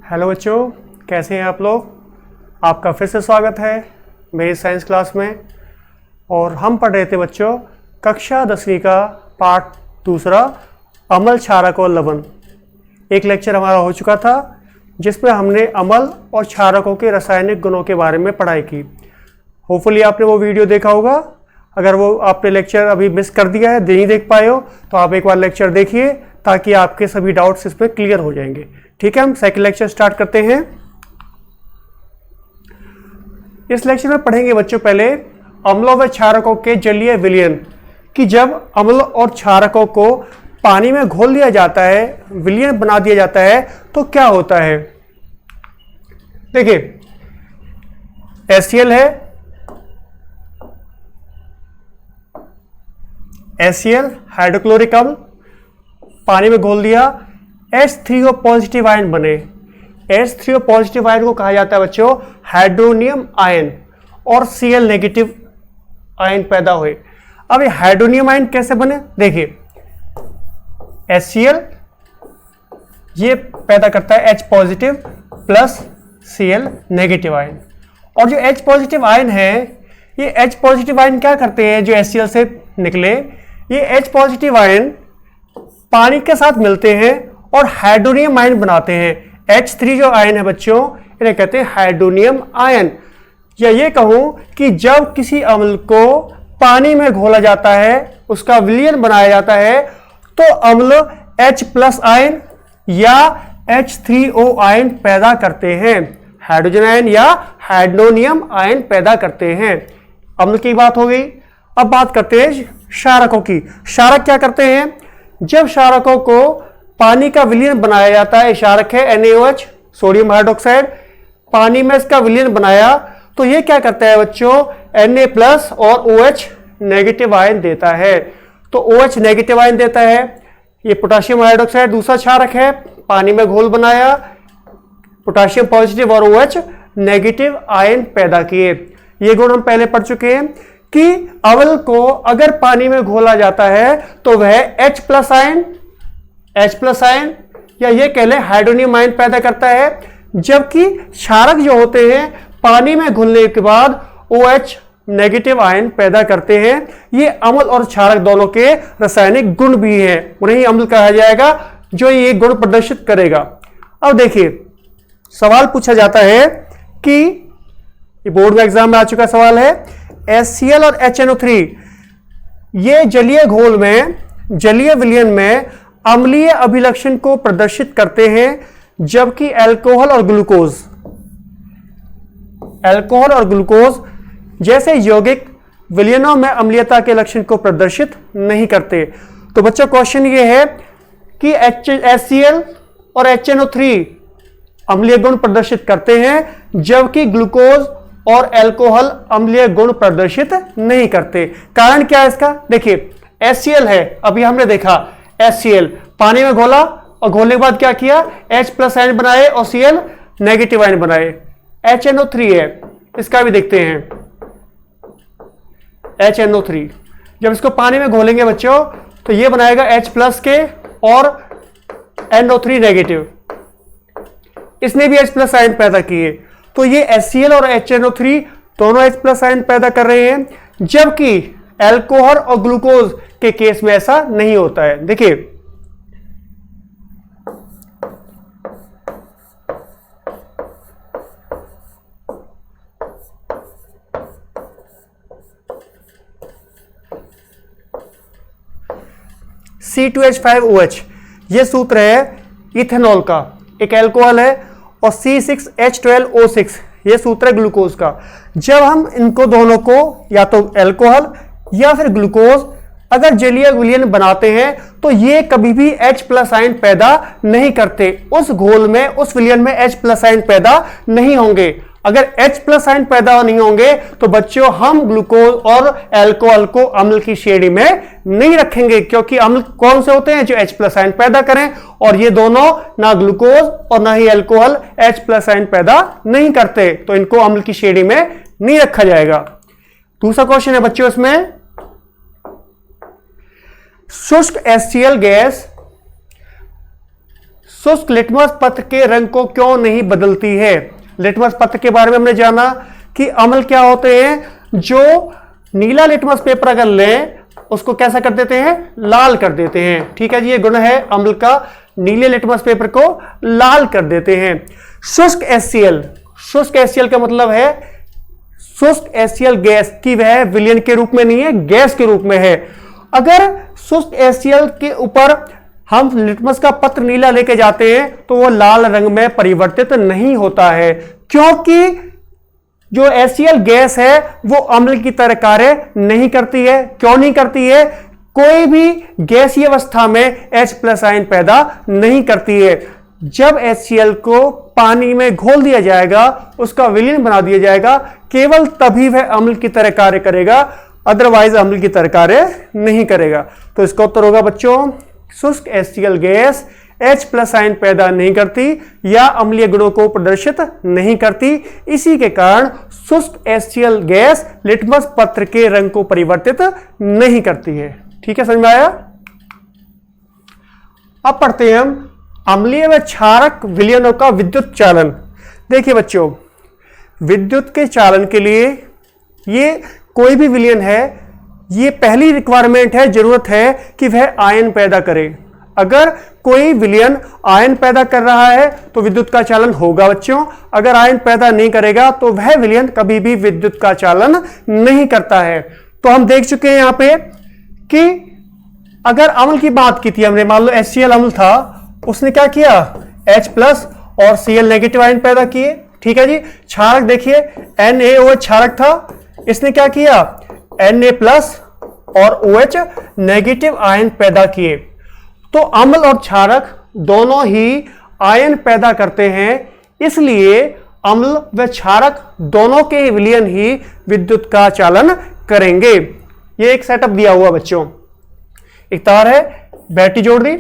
Hello बच्चों, कैसे हैं आप लोग। आपका फिर से स्वागत है मेरी साइंस क्लास में। और हम पढ़ रहे थे बच्चों कक्षा 10वीं का पाठ दूसरा अम्ल, क्षारक और लवण। एक लेक्चर हमारा हो चुका था जिसमें हमने अम्ल और क्षारकों के रासायनिक गुणों के बारे में पढ़ाई की। होपफुली आपने वो वीडियो देखा होगा। अगर वो आपने लेक्चर अभी मिस कर दिया है, नहीं देख पाए हो, तो आप एक बार लेक्चर देखिए ताकि आपके सभी डाउट्स इसमें क्लियर हो जाएंगे। ठीक है, हम सेकंड लेक्चर स्टार्ट करते हैं। इस लेक्चर में पढ़ेंगे बच्चों पहले अम्लों व क्षारकों के जलीय विलयन, कि जब अम्ल और क्षारकों को पानी में घोल दिया जाता है, विलयन बना दिया जाता है, तो क्या होता है। देखिए HCl है, HCl हाइड्रोक्लोरिक अम्ल, पानी में घोल दिया, H3O पॉजिटिव आयन बने। H3O पॉजिटिव आयन को कहा जाता है बच्चों हाइड्रोनियम आयन, और Cl नेगेटिव आयन पैदा हुए। अब ये हाइड्रोनियम आयन कैसे बने, देखिए HCl ये पैदा करता है H positive plus Cl negative ion, और जो H पॉजिटिव आयन है, ये H पॉजिटिव आयन क्या करते हैं, जो HCl से निकले, ये H पॉजिटिव आयन पानी के साथ मिलते हैं और हाइड्रोनियम आयन बनाते हैं। H3 जो आयन है बच्चों, इन्हें कहते हैं हाइड्रोनियम आयन। या ये कहूं कि जब किसी अम्ल को पानी में घोला जाता है, उसका विलयन बनाया जाता है, तो अम्ल H प्लस आयन या H3O आयन पैदा करते हैं, हाइड्रोजन आयन या हाइड्रोनियम आयन पैदा करते हैं। अम्ल की बात हो गई। अब बात करते हैं क्षारकों की। क्षारक क्या करते हैं, जब क्षारकों को पानी का विलयन बनाया जाता है, क्षारक है NaOH सोडियम हाइड्रोक्साइड, पानी में इसका विलयन बनाया, तो ये क्या करता है बच्चों, Na प्लस और OH नेगेटिव आयन देता है। तो OH नेगेटिव आयन देता है। ये पोटाशियम हाइड्रोक्साइड दूसरा क्षारक है, पानी में घोल बनाया, पोटाशियम पॉजिटिव और OH नेगेटिव आयन पैदा किए। ये गुण हम पहले पढ़ चुके हैं कि अम्ल को अगर पानी में घोला जाता है तो वह H प्लस आयन या ये कह ले हाइड्रोनियम आयन पैदा करता है, जबकि क्षारक जो होते हैं पानी में घुलने के बाद OH नेगेटिव आयन पैदा करते हैं। ये अम्ल और क्षारक दोनों के रासायनिक गुण भी हैं, उन्हें अम्ल कहा जाएगा जो ये गुण प्रदर्शित करेगा। अब देखिए सवाल पूछा जाता है कि ये बोर्ड में एग्जाम में आ चुका सवाल है, HCl और HNO3 ये जलीय घोल में, जलीय विलयन में अम्लीय अभिलक्षण को प्रदर्शित करते हैं, जबकि अल्कोहल और ग्लूकोज जैसे यौगिक विलयनों में अम्लीयता के लक्षण को प्रदर्शित नहीं करते। तो बच्चों क्वेश्चन ये है कि HCl और HNO3 अम्लीय गुण प्रदर्शित करते हैं, जबकि ग्लूकोज और अल्कोहल अम्लीय गुण प्रदर्शित नहीं करते। कारण क्या है इसका, देखिए HCl है, अभी हमने देखा HCl पानी में घोला और घोलने के बाद क्या किया, H प्लस आयन बनाए और Cl नेगेटिव आयन बनाए। HNO3 है, इसका भी देखते हैं HNO3, जब इसको पानी में घोलेंगे बच्चों तो ये बनाएगा H प्लस के और NO3 नेगेटिव, इसने भी H प्लस आयन पैदा किए। तो ये HCl और HNO3 दोनों H प्लस आयन पैदा कर रहे हैं, जबकि अल्कोहल और ग्लूकोज के केस में ऐसा नहीं होता है। देखिए C2H5OH ये सूत्र है इथेनॉल का, एक अल्कोहल है, और C6H12O6 ये सूत्र है ग्लूकोज का। जब हम इनको दोनों को, या तो अल्कोहल या फिर ग्लूकोज, अगर जलीय विलयन बनाते हैं तो ये कभी भी H प्लस आयन पैदा नहीं करते, उस घोल में, उस विलयन में H प्लस आयन पैदा नहीं होंगे। अगर H प्लस आयन पैदा नहीं होंगे तो बच्चों हम ग्लूकोज और अल्कोहल को अम्ल की श्रेणी में नहीं रखेंगे, क्योंकि अम्ल कौन से होते हैं, जो H प्लस आयन पैदा करें, और ये दोनों ना ग्लूकोज और ना ही अल्कोहल H प्लस आयन पैदा नहीं करते, तो इनको अम्ल की श्रेणी में नहीं रखा जाएगा। दूसरा क्वेश्चन है बच्चों इसमें, शुष्क HCl गैस शुष्क लिटमस पत्र के रंग को क्यों नहीं बदलती है? लिटमस पत्र के बारे में हमने जाना कि अम्ल क्या होते हैं, जो नीला लिटमस पेपर अगर लें उसको कैसा कर देते हैं, लाल कर देते हैं। ठीक है जी, ये गुण है अम्ल का, नीले लिटमस पेपर को लाल कर देते हैं। शुष्क HCl, शुष्क HCl का मतलब है शुष्क HCl गैस की वह विलयन के रूप में नहीं है, गैस के रूप में है। अगर शुष्क HCl के ऊपर हम लिटमस का पत्र नीला लेके जाते हैं तो वो लाल रंग में परिवर्तित नहीं होता है, क्योंकि जो HCl गैस है वो अम्ल की तरह कार्य नहीं करती है। क्यों नहीं करती है? कोई भी गैसीय अवस्था में H+ आयन पैदा नहीं करती है। जब HCl को पानी में घोल दिया जाएगा, उसका विलयन बना दिया जाएगा, केवल तभी वह अम्ल की तरह कार्य करेगा, अदरवाइज अम्ल की तरह कार्य नहीं करेगा। तो इसका उत्तर होगा बच्चों, शुष्क HCl गैस H+ आयन पैदा नहीं करती या अम्लीय गुणों को प्रदर्शित नहीं करती। इसी के कारण शुष्क HCl गैस लिटमस पत्र के रंग को परिवर्तित नहीं करती है। ठीक है, समझ में आया? अब पढ़ते हैं हम अम्लीय व क्षारक विलयनों का विद्युत चालन। देखिए बच्चों, विद्युत के चालन के लिए ये कोई भी विलयन है, ये पहली रिक्वायरमेंट है, जरूरत है कि वह आयन पैदा करे। अगर कोई विलयन आयन पैदा कर रहा है तो विद्युत का चालन होगा बच्चों। अगर आयन पैदा नहीं करेगा तो वह विलयन कभी भी विद्युत का चालन नहीं करता है। तो हम देख चुके हैं यहां पे कि अगर अम्ल की बात की थी हमने, मान लो HCl अम्ल था, उसने क्या किया, H+ और Cl नेगेटिव आयन पैदा किए। ठीक है जी। क्षारक देखिए, NaOH क्षारक था, इसने क्या किया, Na+ और OH नेगेटिव आयन पैदा किए। तो अम्ल और क्षारक दोनों ही आयन पैदा करते हैं, इसलिए अम्ल व क्षारक दोनों के विलयन ही विद्युत का चालन करेंगे। ये एक सेटअप दिया हुआ बच्चों, एक तार है, बैटरी जोड़ दी,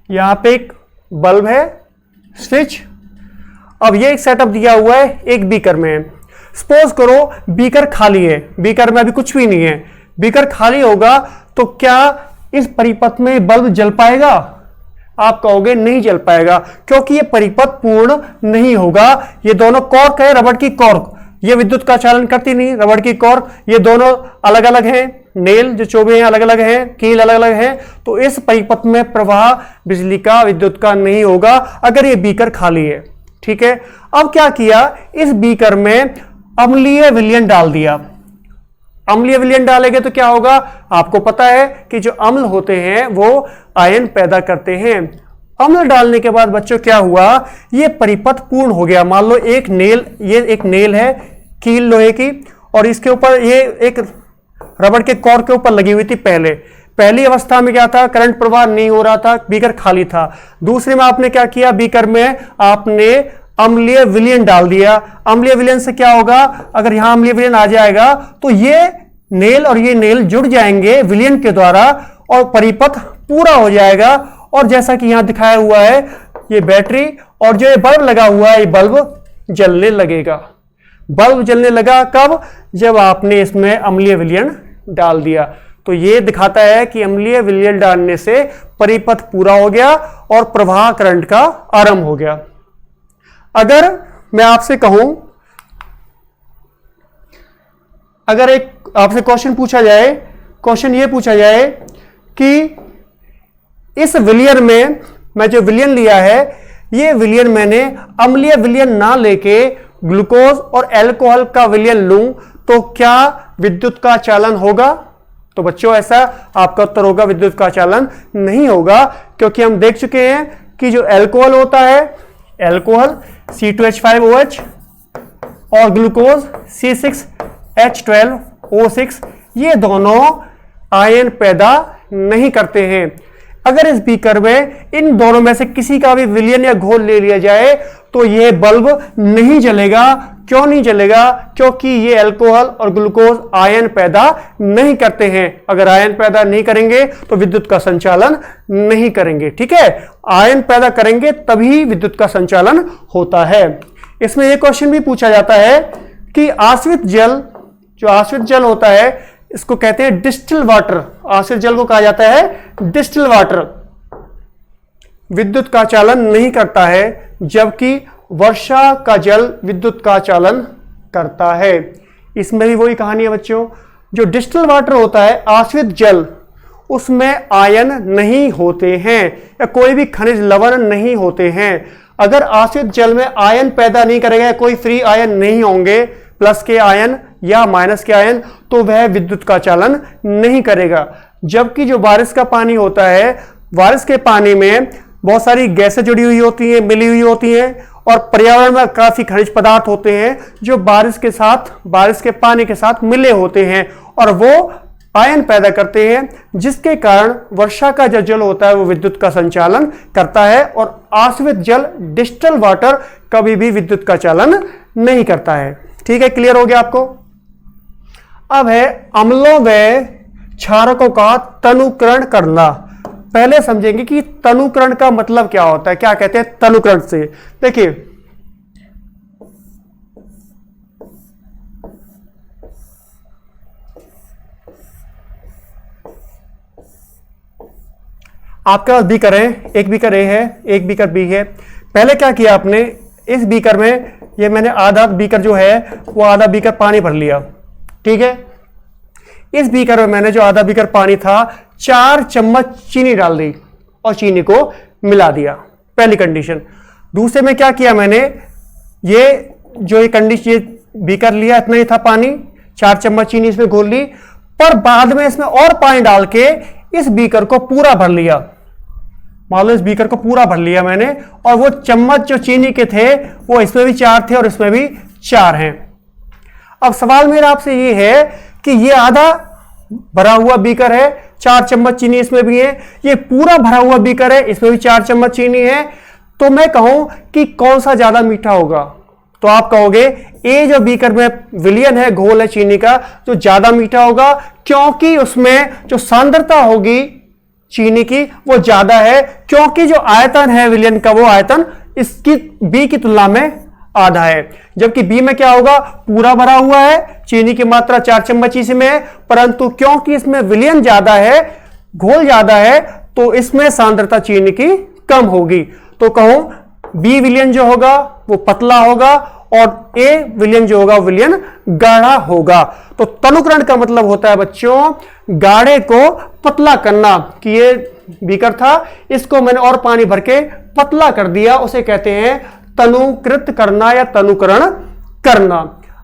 यहां पे एक बल्ब है, स्विच। अब ये एक सेटअप दिया हुआ है, एक बीकर में। सपोज करो बीकर खाली है, बीकर में अभी कुछ भी नहीं है, बीकर खाली होगा तो क्या इस परिपथ में बल्ब जल पाएगा? आप कहोगे नहीं जल पाएगा, क्योंकि ये परिपथ पूर्ण नहीं होगा। ये दोनों कॉर्क है, रबड़ की कॉर्क, ये विद्युत का चालन करती नहीं। रबड़ की कॉर्क, ये दोनों अलग अलग हैं, नेल जो चोबे हैं अलग अलग हैं, कील अलग अलग हैं, तो इस परिपथ में प्रवाह बिजली का, विद्युत का नहीं होगा अगर ये बीकर खाली है। ठीक है। अब क्या किया, इस बीकर में अम्लीय विलयन डाल दिया। अम्लीय विलयन डालेंगे तो क्या होगा, आपको पता है कि जो अम्ल होते हैं वो आयन पैदा करते हैं। अम्ल डालने के बाद बच्चों क्या हुआ, ये परिपथ पूर्ण हो गया। मान लो एक नेल, ये एक नेल है कील लोहे की, और इसके ऊपर ये एक रबड़ के कॉर के ऊपर लगी हुई थी। पहली अवस्था में क्या था, करंट प्रवाह नहीं हो रहा था, बीकर खाली था। दूसरे में आपने क्या किया, बीकर में आपने अम्लीय विलयन डाल दिया। अम्लीय विलयन से क्या होगा, अगर यहां अम्लीय विलयन आ जाएगा तो ये नेल और ये नेल जुड़ जाएंगे विलयन के द्वारा और परिपथ पूरा हो जाएगा। और जैसा कि यहां दिखाया हुआ है, ये बैटरी और जो ये बल्ब लगा हुआ है, ये बल्ब जलने लगेगा। बल्ब जलने लगा कब, जब आपने इसमें अम्लीय विलयन डाल दिया। तो ये दिखाता है कि अम्लीय विलयन डालने से परिपथ पूरा हो गया और प्रवाह करंट का आरंभ हो गया। अगर मैं आपसे कहूं, अगर एक आपसे क्वेश्चन पूछा जाए, क्वेश्चन ये पूछा जाए कि इस विलयन में मैं जो विलयन लिया है, ये विलयन मैंने अम्लीय विलयन ना लेके ग्लूकोज और अल्कोहल का विलयन लूं तो क्या विद्युत का चालन होगा? तो बच्चों ऐसा आपका उत्तर होगा, विद्युत का चालन नहीं होगा, क्योंकि हम देख चुके हैं कि जो अल्कोहल होता है, अल्कोहल C2H5OH और ग्लूकोज C6H12O6, ये दोनों आयन पैदा नहीं करते हैं। अगर इस बीकर में इन दोनों में से किसी का भी विलयन या घोल ले लिया जाए तो यह बल्ब नहीं जलेगा। क्यों नहीं जलेगा? क्योंकि ये अल्कोहल और ग्लूकोज आयन पैदा नहीं करते हैं। अगर आयन पैदा नहीं करेंगे तो विद्युत का संचालन नहीं करेंगे। ठीक है, आयन पैदा करेंगे तभी विद्युत का संचालन होता है। इसमें यह क्वेश्चन भी पूछा जाता है कि आश्रित जल, जो आश्रित जल होता है, इसको कहते हैं डिस्टिल वाटर। आश्रित जल को कहा जाता है डिस्टिल वाटर। विद्युत का चालन नहीं करता है, जबकि वर्षा का जल विद्युत का चालन करता है। इसमें भी वही कहानी है बच्चों, जो डिस्टिल वाटर होता है, आश्रित जल, उसमें आयन नहीं होते हैं या कोई भी खनिज लवण नहीं होते हैं। अगर आश्रित जल में आयन पैदा नहीं करेगा, कोई फ्री आयन नहीं होंगे, प्लस के आयन या माइनस के आयन, तो वह विद्युत का चालन नहीं करेगा। जबकि जो बारिश का पानी होता है, बारिश के पानी में बहुत सारी गैसें जुड़ी हुई होती हैं, मिली हुई होती हैं, और पर्यावरण में काफी खनिज पदार्थ होते हैं जो बारिश के साथ, बारिश के पानी के साथ मिले होते हैं और वो आयन पैदा करते हैं, जिसके कारण वर्षा का जो जल होता है वो विद्युत का संचालन करता है, और आश्रित जल डिस्टिल वाटर कभी भी विद्युत का चालन नहीं करता है। ठीक है, क्लियर हो गया आपको। अब है अम्लों व क्षारकों का तनुकरण करना। पहले समझेंगे कि तनुकरण का मतलब क्या होता है, क्या कहते हैं तनुकरण से। देखिए, आपके पास बीकर है, एक बीकर ए है, एक बीकर बी है। पहले क्या किया आपने, इस बीकर में ये मैंने आधा बीकर जो है वो आधा बीकर पानी भर लिया। ठीक है, इस बीकर में मैंने जो आधा बीकर पानी था 4 चम्मच चीनी डाल दी और चीनी को मिला दिया, पहली कंडीशन। दूसरे में क्या किया मैंने, ये जो ये कंडीशन, ये बीकर लिया, इतना ही था पानी, 4 चम्मच चीनी इसमें घोल ली, पर बाद में इसमें और पानी डाल के इस बीकर को पूरा भर लिया। मान लो इस बीकर को पूरा भर लिया मैंने, और वो चम्मच जो चीनी के थे वो इसमें भी 4 थे और इसमें भी 4 हैं। अब सवाल मेरा आपसे ये है कि ये आधा भरा हुआ बीकर है, 4 चम्मच चीनी इसमें भी है, ये पूरा भरा हुआ बीकर है, इसमें भी 4 चम्मच चीनी है, तो मैं कहूं कि कौन सा ज्यादा मीठा होगा, तो आप कहोगे ये जो बीकर में विलयन है, घोल है चीनी का, जो ज्यादा मीठा होगा, क्योंकि उसमें जो सांद्रता होगी चीनी की वो ज्यादा है, क्योंकि जो आयतन है विलयन का, वो आयतन इसकी बी की तुलना में आधा है। जबकि बी में क्या होगा, पूरा भरा हुआ है, चीनी की मात्रा 4 चम्मच इसमें है, परंतु क्योंकि इसमें विलयन ज्यादा है, घोल ज्यादा है, तो इसमें सांद्रता चीनी की कम होगी। तो कहूं बी विलयन जो होगा वो पतला होगा और ए विलयन जो होगा विलयन गाढ़ा होगा। तो तनुकरण का मतलब होता है बच्चों गाढ़े को पतला करना, कि ये बीकर था, इसको मैंने और पानी भर के पतला कर दिया, उसे कहते हैं तनुकृत करना या तनुकरण करना।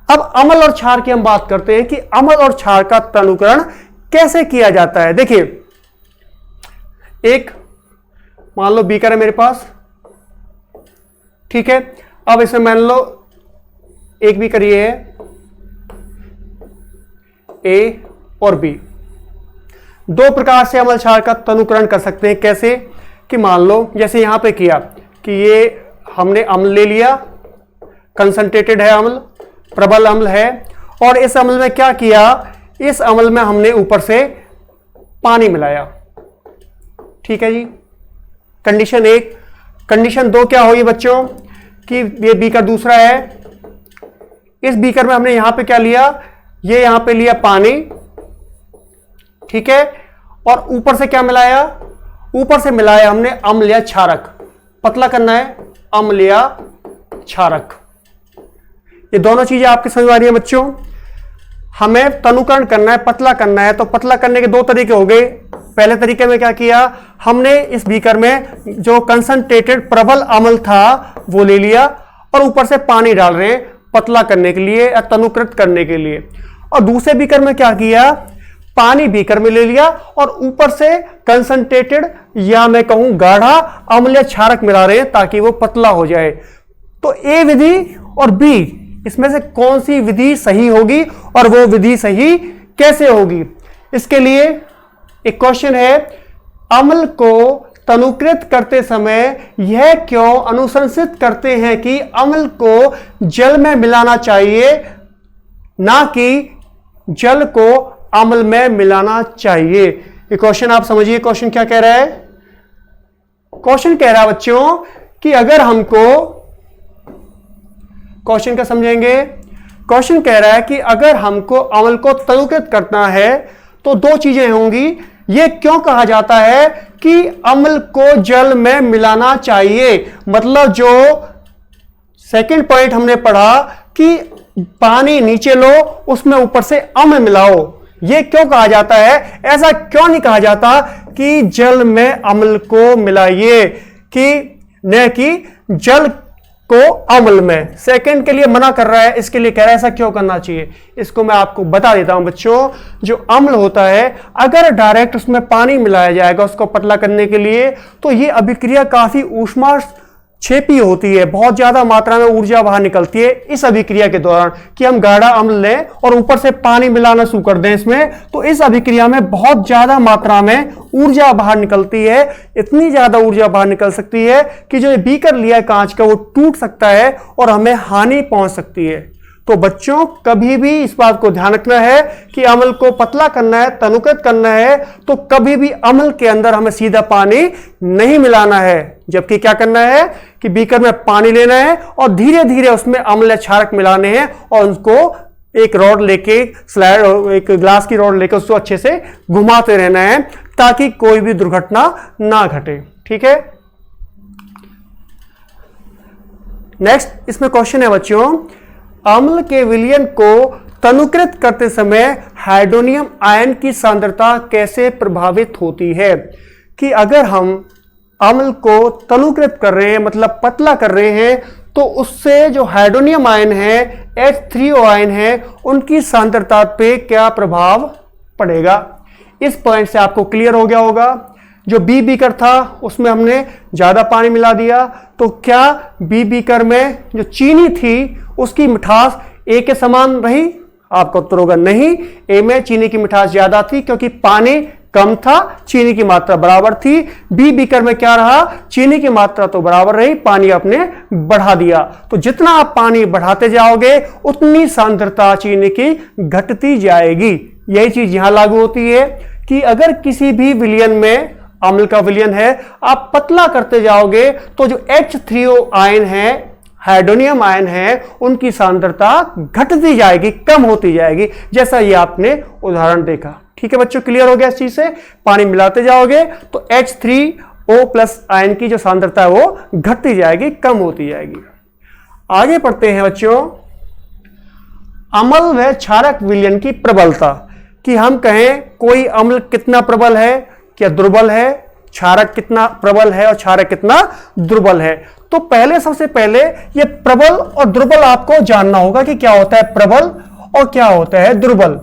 अब अम्ल और क्षार की हम बात करते हैं कि अम्ल और क्षार का तनुकरण कैसे किया जाता है। देखिए, एक मान लो बीकर है मेरे पास, ठीक है, अब इसमें मान लो एक बीकर ये है, ए और बी। दो प्रकार से अम्ल क्षार का तनुकरण कर सकते हैं। कैसे, कि मान लो जैसे यहां पे किया कि ये हमने अम्ल ले लिया, कंसंट्रेटेड है अम्ल, प्रबल अम्ल है, और इस अम्ल में क्या किया, इस अम्ल में हमने ऊपर से पानी मिलाया। ठीक है जी, कंडीशन 1। कंडीशन 2 क्या होगी बच्चों, कि ये बीकर दूसरा है, इस बीकर में हमने यहां पे क्या लिया, ये यहां पे लिया पानी, ठीक है, और ऊपर से क्या मिलाया, ऊपर से मिलाया हमने अम्ल या क्षारक। पतला करना है, अम्ल या क्षारक। ये दोनों चीजें आपके समझ आ रही है बच्चों। हमें तनुकरण करना है, पतला करना है, तो पतला करने के 2 तरीके हो गए। पहले तरीके में क्या किया, हमने इस बीकर में जो कंसंट्रेटेड प्रबल अम्ल था वो ले लिया और ऊपर से पानी डाल रहे हैं पतला करने के लिए या तनुकृत करने के लिए। और दूसरे बीकर में क्या किया, पानी बीकर में ले लिया और ऊपर से कंसंट्रेटेड या मैं कहूं गाढ़ा अम्ल या क्षारक मिला रहे हैं ताकि वो पतला हो जाए। तो ए विधि और बी, इसमें से कौन सी विधि सही होगी और वो विधि सही कैसे होगी। इसके लिए एक क्वेश्चन है, अम्ल को तनुकृत करते समय यह क्यों अनुशंसित करते हैं कि अम्ल को जल में मिलाना चाहिए, ना कि जल को अम्ल में मिलाना चाहिए। ये क्वेश्चन आप समझिए, क्वेश्चन क्या कह रहा है। क्वेश्चन कह रहा है बच्चों कि अगर हमको, क्वेश्चन क्या समझेंगे, क्वेश्चन कह रहा है कि अगर हमको अम्ल को तनुकृत करना है तो 2 चीजें होंगी। ये क्यों कहा जाता है कि अम्ल को जल में मिलाना चाहिए। मतलब जो सेकंड पॉइंट हमने पढ़ा कि पानी नीचे लो, उसमें ऊपर से अम्ल मिलाओ, ये क्यों कहा जाता है? ऐसा क्यों नहीं कहा जाता कि जल में अम्ल को मिलाइए, कि न कि जल को अम्ल में? सेकंड के लिए मना कर रहा है, इसके लिए कह रहा है ऐसा क्यों करना चाहिए। इसको मैं आपको बता देता हूं बच्चों। जो अम्ल होता है, अगर डायरेक्ट उसमें पानी मिलाया जाएगा उसको पतला करने के लिए, तो ये अभिक्रिया काफी ऊष्मा क्षेपी होती है, बहुत ज्यादा मात्रा में ऊर्जा बाहर निकलती है इस अभिक्रिया के दौरान। कि हम गाढ़ा अम्ल लें और ऊपर से पानी मिलाना शुरू कर दें इसमें, तो इस अभिक्रिया में बहुत ज्यादा मात्रा में ऊर्जा बाहर निकलती है। इतनी ज्यादा ऊर्जा बाहर निकल सकती है कि जो बीकर लिया है कांच का, वो टूट सकता है और हमें हानि पहुंच सकती है। तो बच्चों, कभी भी इस बात को ध्यान रखना है कि अम्ल को पतला करना है, तनुकृत करना है, तो कभी भी अम्ल के अंदर हमें सीधा पानी नहीं मिलाना है। जबकि क्या करना है कि बीकर में पानी लेना है और धीरे धीरे उसमें अम्ल या क्षारक मिलाने हैं और उसको एक रॉड लेके, एक ग्लास की रॉड लेके उसको अच्छे से घुमाते रहना है ताकि कोई भी दुर्घटना ना घटे। ठीक है। नेक्स्ट इसमें क्वेश्चन है बच्चों, अम्ल के विलयन को तनुकृत करते समय हाइड्रोनियम आयन की सांद्रता कैसे प्रभावित होती है? कि अगर हम अम्ल को तनुकृत कर रहे हैं, मतलब पतला कर रहे हैं, तो उससे जो हाइड्रोनियम आयन है, H3O आयन है, उनकी सांद्रता पे क्या प्रभाव पड़ेगा? इस पॉइंट से आपको क्लियर हो गया होगा। जो बी बीकर था उसमें हमने ज्यादा पानी मिला दिया, तो क्या बी बीकर में जो चीनी थी उसकी मिठास ए के समान रही? आपका उत्तर होगा नहीं। ए में चीनी की मिठास ज्यादा थी क्योंकि पानी कम था, चीनी की मात्रा बराबर थी। बी बीकर में क्या रहा? चीनी की मात्रा तो बराबर रही, पानी आपने बढ़ा दिया। तो जितना आप पानी बढ़ाते जाओगे उतनी सांद्रता चीनी की घटती जाएगी। यही चीज यहां लागू होती है कि अगर किसी भी विलयन में, अम्ल का विलयन है, आप पतला करते जाओगे तो जो H3O आयन है, हाइड्रोनियम आयन है, उनकी सांद्रता घटती जाएगी, कम होती जाएगी, जैसा ये आपने उदाहरण देखा। ठीक है बच्चों, क्लियर हो गया इस चीज से? पानी मिलाते जाओगे तो H3O+ आयन की जो सांद्रता है वो घटती जाएगी, कम होती जाएगी। आगे पढ़ते हैं बच्चों, अम्ल व क्षारक विलयन की प्रबलता। कि हम कहें कोई अम्ल कितना प्रबल है, क्या दुर्बल है, क्षारक कितना प्रबल है और क्षारक कितना दुर्बल है। तो पहले, सबसे पहले ये प्रबल और दुर्बल आपको जानना होगा कि क्या होता है प्रबल और क्या होता है दुर्बल।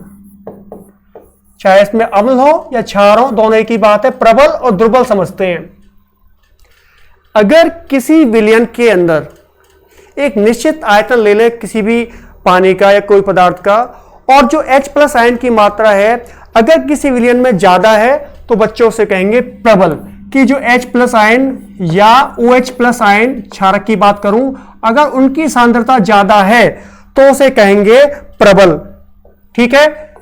चाहे इसमें अम्ल हो या क्षार हो, दोनों एक ही बात है, प्रबल और दुर्बल समझते हैं। अगर किसी विलयन के अंदर एक निश्चित आयतन ले ले, किसी भी पानी का या कोई पदार्थ का, और जो H+ आयन की मात्रा है अगर किसी विलयन में ज्यादा है तो बच्चों से कहेंगे प्रबल। कि जो H+ आयन या OH+ आयन, क्षारक की बात करूं, अगर उनकी सांद्रता ज्यादा है तो उसे कहेंगे प्रबल। ठीक है,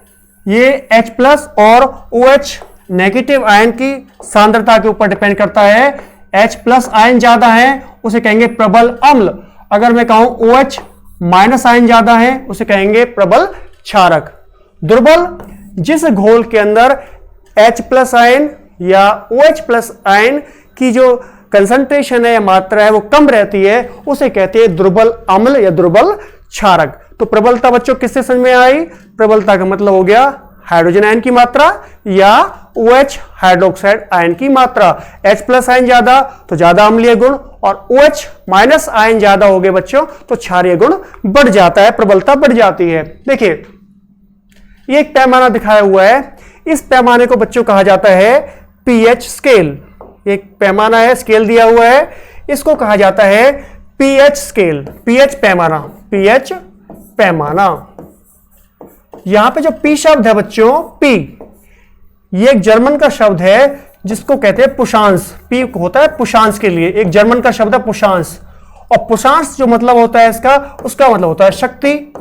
ये H+ और OH नेगेटिव आयन की सांद्रता के ऊपर डिपेंड करता है। H+ आयन ज्यादा है उसे कहेंगे प्रबल अम्ल। अगर मैं कहूं OH- आयन ज्यादा है उसे कहेंगे प्रबल क्षारक। दुर्बल, जिस घोल के अंदर H+ आयन या OH+ आयन की जो कंसंट्रेशन है या मात्रा है वो कम रहती है, उसे कहते हैं दुर्बल अम्ल या दुर्बल क्षारक। तो प्रबलता बच्चों किससे समझ में आई? प्रबलता का मतलब हो गया हाइड्रोजन आयन की मात्रा या OH हाइड्रोक्साइड आयन की मात्रा। H+ आयन ज्यादा तो ज्यादा अम्लीय गुण, और OH- आयन ज्यादा हो गए बच्चों तो क्षारीय गुण बढ़ जाता है, प्रबलता बढ़ जाती है। देखिए ये एक पैमाना दिखाया हुआ है, इस पैमाने को बच्चों कहा जाता है pH स्केल। एक पैमाना है, स्केल दिया हुआ है, इसको कहा जाता है pH स्केल, pH पैमाना, pH पैमाना। यहां पे जो P शब्द है बच्चों, P, ये एक जर्मन का शब्द है जिसको कहते हैं पुशांश। P होता है पुशांश के लिए, एक जर्मन का शब्द है पुशांश। और पुशांश जो मतलब होता है इसका, उसका मतलब होता है शक्ति,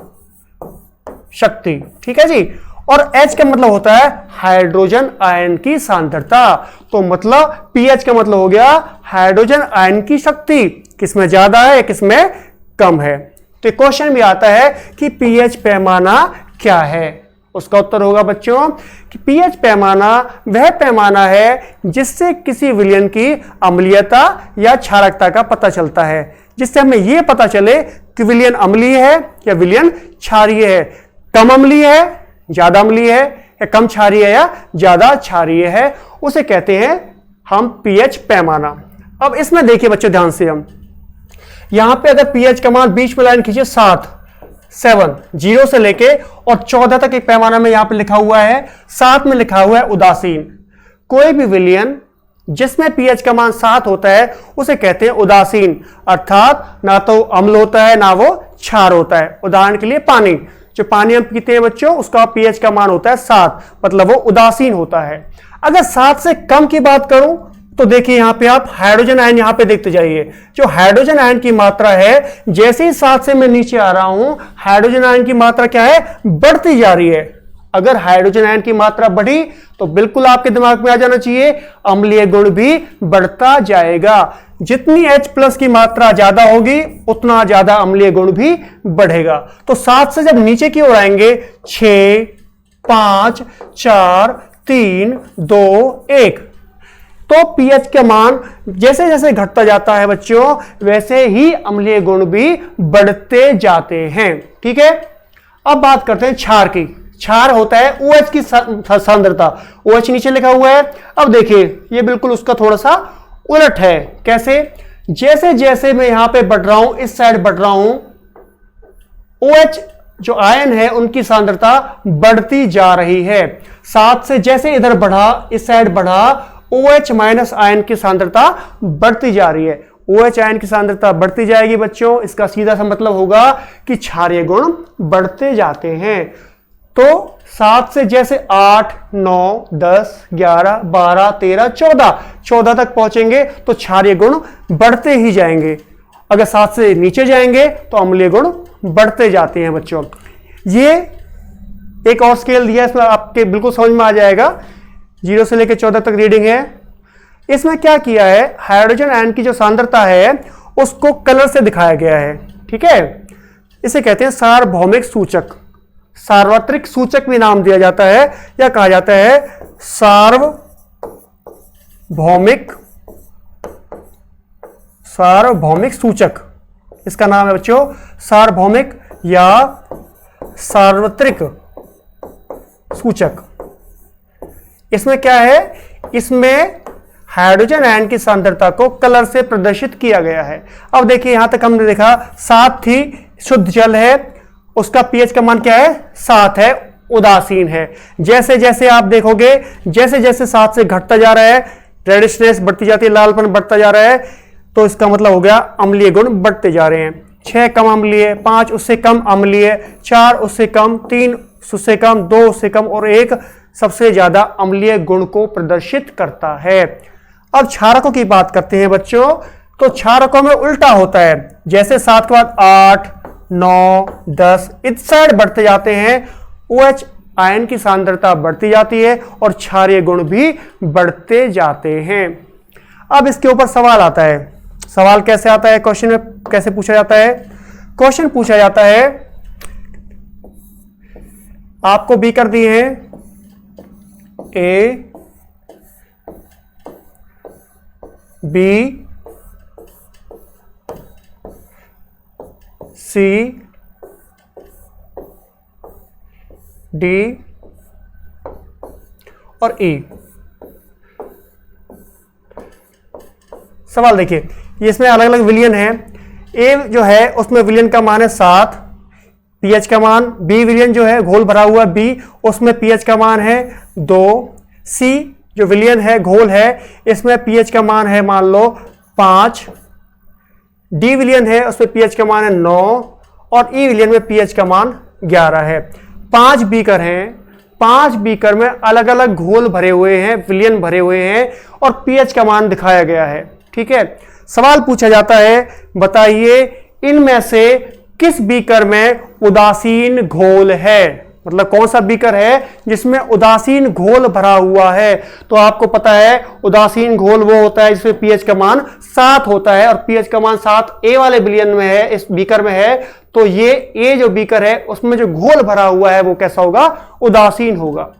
शक्ति। ठीक है जी। और H का मतलब होता है हाइड्रोजन आयन की सांद्रता। तो मतलब pH का मतलब हो गया हाइड्रोजन आयन की शक्ति, किसमें ज्यादा है किसमें कम है। तो क्वेश्चन भी आता है कि pH पैमाना क्या है। उसका उत्तर होगा बच्चों कि पीएच पैमाना वह पैमाना है जिससे किसी विलयन की अम्लीयता या क्षारकता का पता चलता है, जिससे हमें यह पता चले कि विलयन अम्लीय है या विलयन क्षारीय है, कम अम्लीय है, ज्यादा अम्लीय है, या कम क्षारीय है या ज्यादा क्षारीय है, उसे कहते हैं हम पीएच पैमाना। अब इसमें देखिए बच्चों ध्यान से, हम यहां पे अगर पीएच का मान बीच में लाइन खींचे 7 0 से लेके और 14 तक एक पैमाना में यहां पे लिखा हुआ है, 7 में लिखा हुआ है उदासीन। कोई भी विलयन जिसमें पीएच का मान 7 होता है उसे कहते हैं उदासीन, अर्थात ना तो अम्ल होता है ना वो क्षार होता है। उदाहरण के लिए पानी, जो पानी हम पीते हैं बच्चों उसका पीएच का मान होता है 7, मतलब वो उदासीन होता है। अगर 7 से कम की बात करूं तो देखिए यहां पे आप हाइड्रोजन आयन यहां पे देखते जाइए, जो हाइड्रोजन आयन की मात्रा है जैसे ही 7 से मैं नीचे आ रहा हूं हाइड्रोजन आयन की मात्रा क्या है, बढ़ती जा रही है। अगर हाइड्रोजन आयन की मात्रा बढ़ी तो बिल्कुल आपके दिमाग में आ जाना चाहिए अम्लीय गुण भी बढ़ता जाएगा। जितनी H+ की मात्रा ज्यादा होगी उतना ज्यादा अम्लीय गुण भी बढ़ेगा। तो 7 से जब नीचे की ओर आएंगे 6 5 4 3 2 1, तो पीएच का मान जैसे जैसे घटता जाता है बच्चों वैसे ही अम्लीय गुण भी बढ़ते जाते हैं। ठीक है, अब बात करते हैं क्षार की। क्षार होता है OH की सांद्रता, OH नीचे लिखा हुआ है। अब देखिए ये बिल्कुल उसका थोड़ा सा उलट है। कैसे? जैसे जैसे मैं यहां पे बढ़ रहा हूं, इस साइड बढ़ रहा हूं, OH जो आयन है उनकी सांद्रता बढ़ती जा रही है। 7 से जैसे इधर बढ़ा, इस साइड बढ़ा, OH- आयन की सांद्रता बढ़ती जा रही है। OH आयन की सांद्रता बढ़ती जाएगी बच्चों, इसका सीधा सा मतलब होगा कि क्षारीय गुण बढ़ते जाते हैं। तो 7 से जैसे 8 9 10 11 12 13 14 तक पहुंचेंगे तो क्षारीय गुण बढ़ते ही जाएंगे। अगर 7 से नीचे जाएंगे तो अम्लीय गुण बढ़ते जाते हैं बच्चों। ये एक और स्केल दिया है, इसमें आपके बिल्कुल समझ में आ जाएगा। 0 से लेकर 14 तक रीडिंग है। इसमें क्या किया है, हाइड्रोजन आयन की जो सांद्रता है उसको कलर से दिखाया गया है। ठीक है, इसे कहते हैं सार्वभौमिक सूचक, सार्वत्रिक सूचक भी नाम दिया जाता है या कहा जाता है सार्वभौमिक सूचक। इसका नाम है बच्चों सार्वभौमिक या सार्वत्रिक सूचक। इसमें क्या है, इसमें हाइड्रोजन आयन की सांद्रता को कलर से प्रदर्शित किया गया है। अब देखिए यहां तक हमने देखा 7 थी, शुद्ध जल है, उसका पीएच का मान क्या है, 7 है, उदासीन है। जैसे जैसे आप देखोगे जैसे जैसे 7 से घटता जा रहा है, रेडिशनेस बढ़ती जाती है, लालपन बढ़ता जा रहा है, तो इसका मतलब हो गया अम्लीय गुण बढ़ते जा रहे हैं। 6 कम अम्लीय, 5 उससे कम अम्लीय, 4 उससे कम, 3 उससे कम, 2 उससे कम और 1 सबसे ज्यादा अम्लीय गुण को प्रदर्शित करता है। अब क्षारकों की बात करते हैं बच्चों, तो क्षारकों में उल्टा होता है। जैसे 7 के बाद 8 9 10 इस साइड बढ़ते जाते हैं, OH आयन की सांद्रता बढ़ती जाती है और क्षारीय गुण भी बढ़ते जाते हैं। अब इसके ऊपर सवाल आता है। सवाल कैसे आता है, क्वेश्चन में कैसे पूछा जाता है? क्वेश्चन पूछा जाता है, आपको बी कर दिए हैं, ए बी सी डी और ई। सवाल देखिए, ये इसमें अलग अलग विलयन है। ए जो है उसमें विलयन का मान है 7, पीएच का मान। बी विलयन जो है घोल भरा हुआ बी, उसमें पीएच का मान है 2। सी जो विलयन है घोल है, इसमें पीएच का मान है मान लो 5। डी विलयन है उसमें पीएच का मान है 9 और ई विलयन में पीएच का मान 11 है। 5 बीकर हैं, 5 बीकर में अलग अलग घोल भरे हुए हैं, विलयन भरे हुए हैं और पीएच का मान दिखाया गया है। ठीक है, सवाल पूछा जाता है, बताइए इनमें से किस बीकर में उदासीन घोल है? मतलब कौन सा बीकर है जिसमें उदासीन घोल भरा हुआ है। तो आपको पता है उदासीन घोल वो होता है जिसमें पीएच का मान 7 होता है, और पीएच का मान 7 ए वाले बिलियन में है, इस बीकर में है। तो ये ए जो बीकर है उसमें जो घोल भरा हुआ है वो कैसा होगा, उदासीन होगा।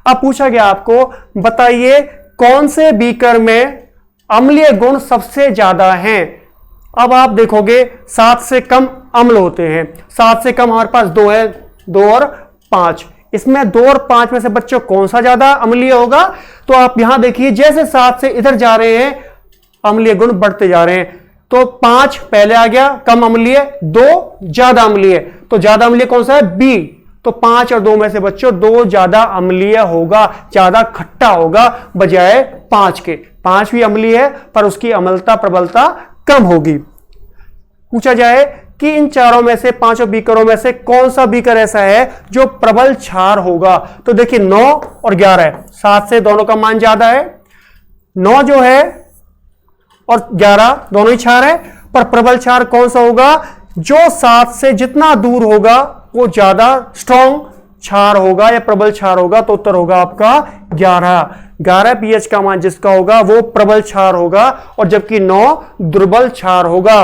अब पूछा गया आपको, बताइए कौन से बीकर में अम्लीय गुण सबसे ज्यादा हैं। अब आप देखोगे 7 से कम अम्ल होते हैं, 7 से कम हमारे पास 2 है, 2 और 5। इसमें 2 और 5 में से बच्चों कौन सा ज्यादा अम्लीय होगा। तो आप यहां देखिए जैसे 7 से इधर जा रहे हैं अम्लीय गुण बढ़ते जा रहे हैं। तो 5 पहले आ गया कम अम्लीय, 2 ज्यादा अम्लीय। तो ज्यादा अम्लीय कौन सा है, बी। तो 5 और 2 में से बच्चों 2 ज्यादा अम्लीय होगा, ज्यादा खट्टा होगा बजाय 5 के। 5 भी अम्लीय है पर उसकी अम्लता प्रबलता कम होगी। पूछा जाए कि इन चारों में से, पांचों बीकरों में से कौन सा बीकर ऐसा है जो प्रबल क्षार होगा। तो देखिए 9 और 11 है, 7 से दोनों का मान ज्यादा है। 9 जो है और 11 दोनों ही क्षार है, पर प्रबल क्षार कौन सा होगा, जो 7 से जितना दूर होगा वो ज्यादा स्ट्रॉन्ग क्षार होगा या प्रबल क्षार होगा। तो उत्तर होगा आपका 11 पीएच का मान जिसका होगा वो प्रबल क्षार होगा, और जबकि 9 दुर्बल क्षार होगा।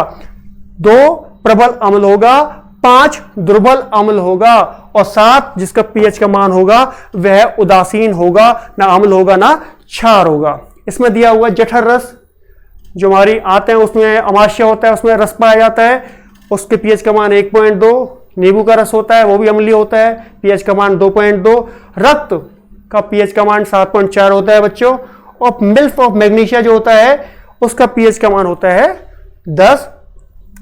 2 प्रबल अम्ल होगा, 5 दुर्बल अम्ल होगा, और 7 जिसका पीएच का मान होगा वह उदासीन होगा, ना अम्ल होगा ना क्षार होगा। इसमें दिया हुआ जठर रस जो हमारी आते हैं उसमें अमाशय होता है, उसमें रस पाया जाता है, उसके पीएच का मान 1.2। नींबू का रस होता है वो भी अम्लीय होता है, पीएच का मान 2.2। रक्त का पीएच का मान 7.4 होता है बच्चों, और मिल्क ऑफ मैग्नीशिया जो होता है उसका पीएच का मान होता है 10,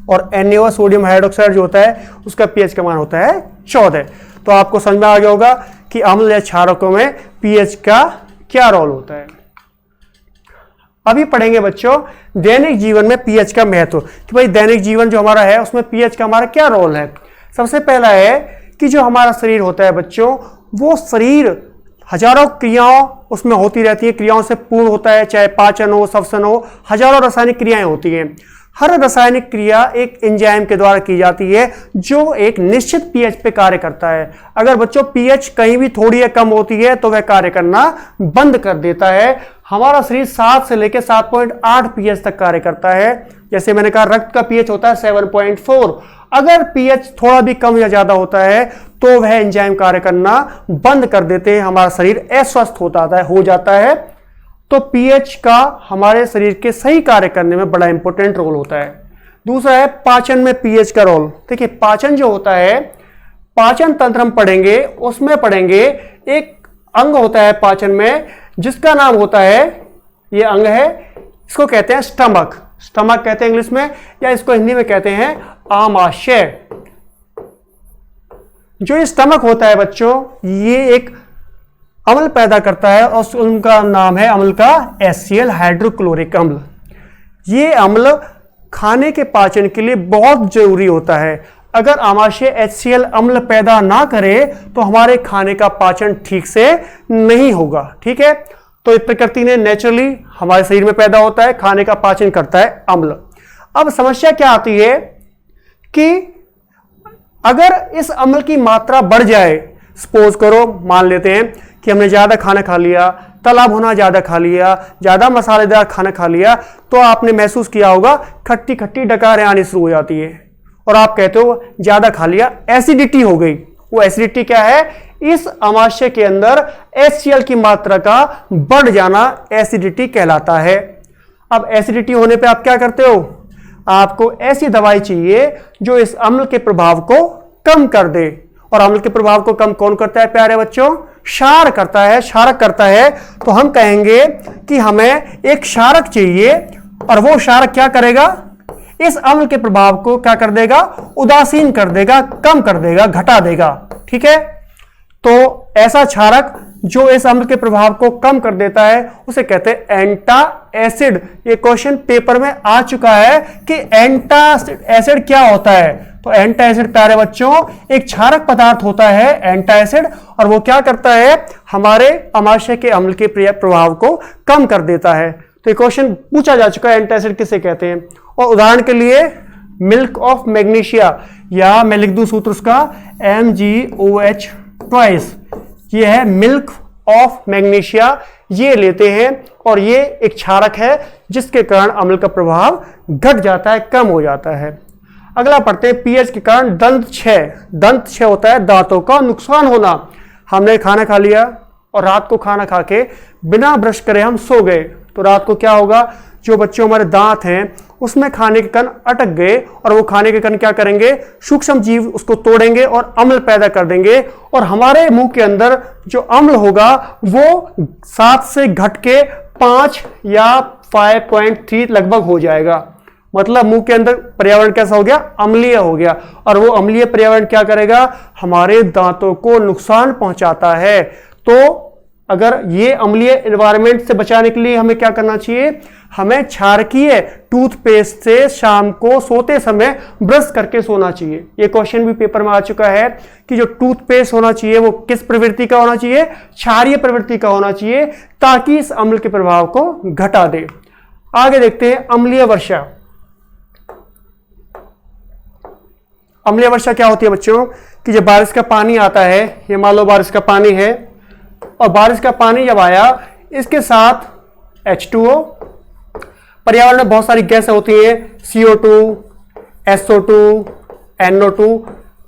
और NaO सोडियम हाइड्रोक्साइड जो होता है उसका पीएच का मान होता है 14। तो आपको समझ में आ गया होगा कि अम्ल या क्षारकों में पीएच का क्या रोल होता है। अभी पढ़ेंगे बच्चों दैनिक जीवन में पीएच का महत्व, कि भाई दैनिक जीवन जो हमारा है उसमें पीएच का हमारा क्या रोल है। सबसे पहला है कि जो हमारा शरीर होता है बच्चों, वो शरीर हजारों क्रियाओं उसमें होती रहती है, क्रियाओं से पूर्ण होता है, चाहे पाचन हो, श्वसन हो, हजारों रासायनिक क्रियाएं होती हैं। हर रासायनिक क्रिया एक एंजाइम के द्वारा की जाती है जो एक निश्चित पीएच पे कार्य करता है। अगर बच्चों पीएच कहीं भी थोड़ी या कम होती है तो वह कार्य करना बंद कर देता है। हमारा शरीर 7 से लेकर 7.8 पीएच तक कार्य करता है। जैसे मैंने कहा रक्त का पीएच होता है 7.4। अगर पीएच थोड़ा भी कम या ज्यादा होता है तो वह एंजाइम कार्य करना बंद कर देते हैं, हमारा शरीर अस्वस्थ हो जाता है। तो पीएच का हमारे शरीर के सही कार्य करने में बड़ा इंपॉर्टेंट रोल होता है। दूसरा है पाचन में पीएच का रोल। देखिए पाचन जो होता है, पाचन तंत्र हम पढ़ेंगे, उसमें पढ़ेंगे एक अंग होता है पाचन में जिसका नाम होता है, ये अंग है, इसको कहते हैं स्टमक। स्टमक कहते हैं इंग्लिश में, या इसको हिंदी में कहते हैं आमाशय। जो ये स्टमक होता है बच्चों, ये एक अम्ल पैदा करता है और उनका नाम है अम्ल का HCl हाइड्रोक्लोरिक अम्ल। ये अम्ल खाने के पाचन के लिए बहुत जरूरी होता है। अगर आमाशय HCl अम्ल पैदा ना करे तो हमारे खाने का पाचन ठीक से नहीं होगा। ठीक है, तो ये प्रकृति ने नेचुरली हमारे शरीर में पैदा होता है, खाने का पाचन करता है अम्ल। अब समस्या क्या आती है कि अगर इस अम्ल की मात्रा बढ़ जाए, सपोज करो मान लेते हैं कि हमने ज्यादा खाना खा लिया, तला भुना ज्यादा खा लिया, ज्यादा मसालेदार खाना खा लिया, तो आपने महसूस किया होगा खट्टी खट्टी डकारें आनी शुरू हो जाती है और आप कहते हो ज्यादा खा लिया, एसिडिटी हो गई। वो एसिडिटी क्या है, इस आमाशय के अंदर HCl की मात्रा का बढ़ जाना एसिडिटी कहलाता है। अब एसिडिटी होने पे आप क्या करते हो, आपको ऐसी दवाई चाहिए जो इस अम्ल के प्रभाव को कम कर दे। और अम्ल के प्रभाव को कम कौन करता है प्यारे बच्चों, क्षार करता है, क्षारक करता है। तो हम कहेंगे कि हमें एक क्षारक चाहिए, और वो क्षारक क्या करेगा, इस अम्ल के प्रभाव को क्या कर देगा, उदासीन कर देगा, कम कर देगा, घटा देगा। ठीक है, तो ऐसा क्षारक जो इस अम्ल के प्रभाव को कम कर देता है उसे कहते हैं एंटा एसिड। ये क्वेश्चन पेपर में आ चुका है कि एंटा एसिड क्या होता है। तो एंटा एसिड प्यारे बच्चों एक क्षारक पदार्थ होता है एंटा एसिड, और वो क्या करता है, हमारे आमाशय के अम्ल के प्रभाव को कम कर देता है। तो ये क्वेश्चन पूछा जा चुका है एंटा एसिड किसे कहते हैं। और उदाहरण के लिए मिल्क ऑफ मैग्नीशिया, या मैं लिख दूं सूत्र उसका MgOH ट्वाइस, ये है मिल्क ऑफ मैग्नीशिया, ये लेते हैं और ये एक क्षारक है जिसके कारण अम्ल का प्रभाव घट जाता है, कम हो जाता है। अगला पढ़ते हैं पीएच के कारण दंत क्षय। दंत क्षय होता है दांतों का नुकसान होना। हमने खाना खा लिया और रात को खाना खा के बिना ब्रश करे हम सो गए, तो रात को क्या होगा, जो बच्चों हमारे दांत हैं उसमें खाने के कण अटक गए और वो खाने के कण क्या करेंगे, सूक्ष्म जीव उसको तोड़ेंगे और अम्ल पैदा कर देंगे और हमारे मुंह के अंदर जो अम्ल होगा वो 7 से घट के 5 या 5.3 लगभग हो जाएगा। मतलब मुंह के अंदर पर्यावरण कैसा हो गया, अम्लीय हो गया, और वो अम्लीय पर्यावरण क्या करेगा, हमारे दांतों को नुकसान पहुंचाता है। तो अगर ये अम्लीय एनवायरनमेंट से बचाने के लिए हमें क्या करना चाहिए, हमें क्षारकीय टूथपेस्ट से शाम को सोते समय ब्रश करके सोना चाहिए। ये क्वेश्चन भी पेपर में आ चुका है कि जो टूथपेस्ट होना चाहिए वो किस प्रवृत्ति का होना चाहिए, क्षारीय प्रवृत्ति का होना चाहिए, ताकि इस अम्ल के प्रभाव को घटा दे। आगे देखते हैं अम्लीय वर्षा। अम्लीय वर्षा क्या होती है बच्चों, कि जब बारिश का पानी आता है, ये मान लो बारिश का पानी है और बारिश का पानी जब आया इसके साथ H2O, पर्यावरण में बहुत सारी गैसें होती हैं, CO2, SO2, NO2,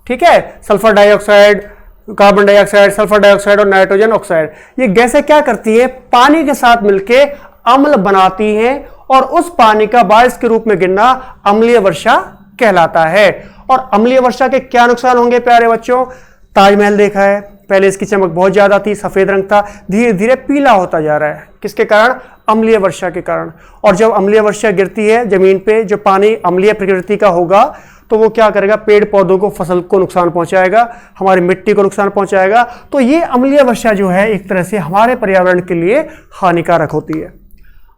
ठीक है, sulphur dioxide, carbon dioxide, sulphur dioxide और नाइट्रोजन ऑक्साइड। ये गैसें क्या करती हैं, पानी के साथ मिलके अम्ल बनाती हैं और उस पानी का बारिश के रूप में गिरना अम्लीय वर्षा कहलाता है। और अम्लीय वर्षा के क्या नुकसान होंगे प्यारे बच्चों, ताजमहल देखा है, पहले इसकी चमक बहुत ज्यादा थी, सफेद रंग था, धीरे धीरे पीला होता जा रहा है, किसके कारण, अम्लीय वर्षा के कारण। और जब अम्लीय वर्षा गिरती है जमीन पे, जो पानी अम्लीय प्रकृति का होगा तो वो क्या करेगा, पेड़ पौधों को, फसल को नुकसान पहुंचाएगा, हमारी मिट्टी को नुकसान पहुंचाएगा। तो ये अम्लीय वर्षा जो है एक तरह से हमारे पर्यावरण के लिए हानिकारक होती है।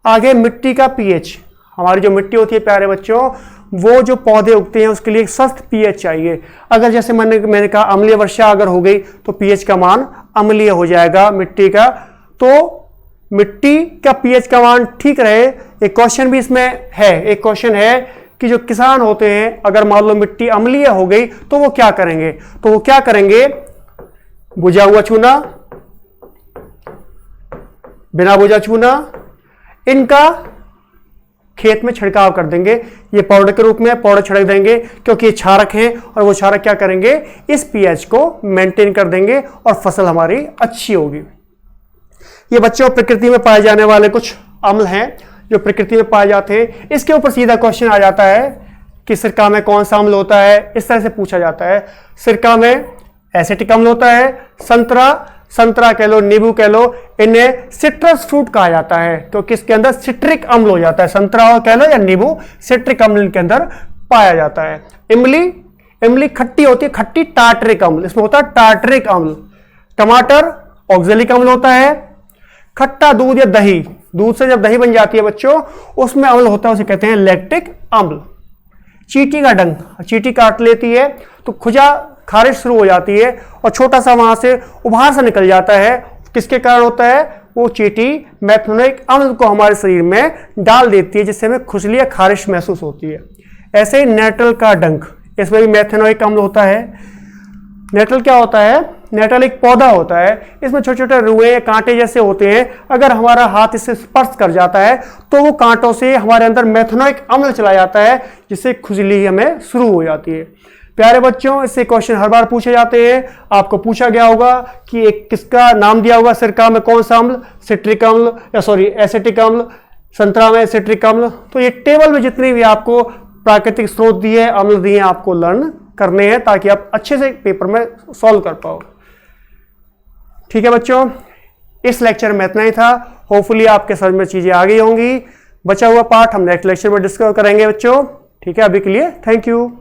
आगे मिट्टी का पीएच। हमारी जो मिट्टी होती है प्यारे बच्चों, वो जो पौधे उगते हैं उसके लिए एक स्वस्थ पीएच चाहिए। अगर जैसे मैंने कहा अम्लीय वर्षा अगर हो गई तो पीएच का मान अम्लीय हो जाएगा मिट्टी का। तो मिट्टी का पीएच का मान ठीक रहे, एक क्वेश्चन भी इसमें है, एक क्वेश्चन है कि जो किसान होते हैं अगर मान लो मिट्टी अम्लीय हो गई तो वो क्या करेंगे, तो वो क्या करेंगे, बुझा हुआ चूना, बिना बुझा चूना, इनका खेत में छिड़काव कर देंगे। ये पाउडर के रूप में पाउडर छिड़क देंगे, क्योंकि ये क्षारक हैं और वो क्षारक क्या करेंगे, इस पीएच को मेंटेन कर देंगे और फसल हमारी अच्छी होगी। ये बच्चों प्रकृति में पाए जाने वाले कुछ अम्ल हैं जो प्रकृति में पाए जाते हैं। इसके ऊपर सीधा क्वेश्चन आ जाता है कि सिरका में कौन सा अम्ल होता है, इस तरह से पूछा जाता है। सिरका में एसिटिक अम्ल होता है, संतरा कह लो, नींबू कह लो, इन्हें सिट्रस फ्रूट कहा जाता है, क्योंकि इसके अंदर सिट्रिक अम्ल हो जाता है। संतरा कह लो या नींबू, सिट्रिक अम्ल इनके अंदर पाया जाता है। इमली खट्टी होती है, खट्टी टार्टरिक अम्ल, इसमें होता है टार्टरिक अम्ल। टमाटर ऑक्जेलिक अम्ल होता है। खट्टा दूध या दही, दूध से जब दही बन जाती है बच्चों, उसमें अम्ल होता है, उसे कहते हैं लैक्टिक अम्ल। चींटी का डंक, चींटी काट लेती है तो खुजा खारिश शुरू हो जाती है और छोटा सा वहां से उभार सा निकल जाता है, किसके कारण होता है, वो चींटी मेथनोइक अम्ल को हमारे शरीर में डाल देती है, जिससे हमें खुजली या खारिश महसूस होती है। ऐसे ही नेटल का डंक, इसमें भी मेथनोइक अम्ल होता है। नेटल क्या होता है, नेटल एक पौधा होता है, इसमें छोटे छोटे रुए कांटे जैसे होते हैं, अगर हमारा हाथ इससे स्पर्श कर जाता है तो वो कांटों से हमारे अंदर मेथनोइक अम्ल चला जाता है, जिससे खुजली हमें शुरू हो जाती है। प्यारे बच्चों, इससे क्वेश्चन हर बार पूछे जाते हैं। आपको पूछा गया होगा कि एक किसका नाम दिया होगा, सिरका में कौन सा अम्ल, सिट्रिक अम्ल या सॉरी एसिटिक अम्ल, संतरा में सिट्रिक अम्ल। तो ये टेबल में जितनी भी आपको प्राकृतिक स्रोत दिए, अम्ल दिए, आपको लर्न करने हैं ताकि आप अच्छे से पेपर में सॉल्व कर पाओ। ठीक है बच्चों, इस लेक्चर में इतना ही था। होपफुली आपके समझ में चीजें आ गई होंगी। बचा हुआ पार्ट हम नेक्स्ट लेक्चर में डिस्कस करेंगे बच्चों। ठीक है, अभी के लिए थैंक यू।